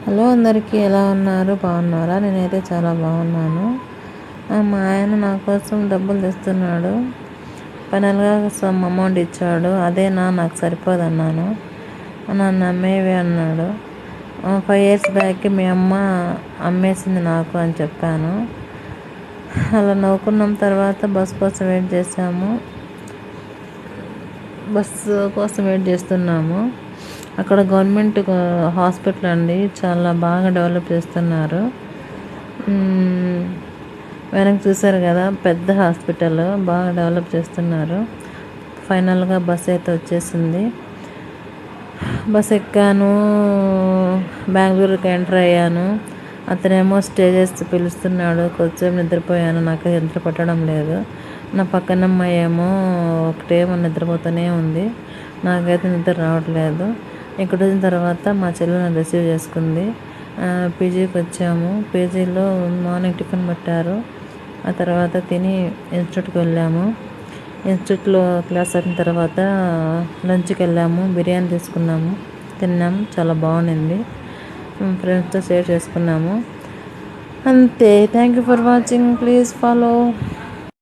Hello అందరికీ ఎలా ఉన్నారు? బాగున్నారా? నేనైతే చాలా బాగున్నాను. మా ఆయన నా కోసం డబ్బులు తెస్తున్నాడు. ఫైనల్గా సమ్ అమౌంట్ ఇచ్చాడు. అదేనా నాకు సరిపోదన్నాను. నన్ను అమ్మేవి అన్నాడు. 5 years బ్యాక్ మీ అమ్మ అమ్మేసింది నాకు అని చెప్పాను. అలా నవ్వుకున్నాం. తర్వాత బస్ కోసం వెయిట్ చేసాము. బస్సు కోసం వెయిట్ చేస్తున్నాము. అక్కడ గవర్నమెంట్ హాస్పిటల్ అండి, చాలా బాగా డెవలప్ చేస్తున్నారు. వెనక్కి చూసారు కదా, పెద్ద హాస్పిటల్, బాగా డెవలప్ చేస్తున్నారు. ఫైనల్గా బస్ అయితే వచ్చేసింది. బస్ ఎక్కాను, బెంగళూరుకి ఎంటర్ అయ్యాను. అతనేమో స్టేజెస్ పిలుస్తున్నాడు. కొంచెం నిద్రపోయాను, నాకు నిద్ర పట్టడం లేదు. నా పక్కన అమ్మాయి ఏమో ఒకటేమో నిద్రపోతూనే ఉంది. నాకైతే నిద్ర రావట్లేదు. ఇక్కడ వచ్చిన తర్వాత మా చెల్లెని రిసీవ్ చేసుకుంది. పీజీకి వచ్చాము. పీజీలో మార్నింగ్ టిఫిన్ పెట్టారు. ఆ తర్వాత తిని ఇన్స్టిట్యూట్కి వెళ్ళాము. ఇన్స్టిట్యూట్లో క్లాస్ అయిన తర్వాత లంచ్కి వెళ్ళాము. బిర్యానీ తీసుకున్నాము, తిన్నాము. చాలా బాగుండింది. ఫ్రెండ్స్తో షేర్ చేసుకున్నాము. అంతే. Thank you for watching. Please follow.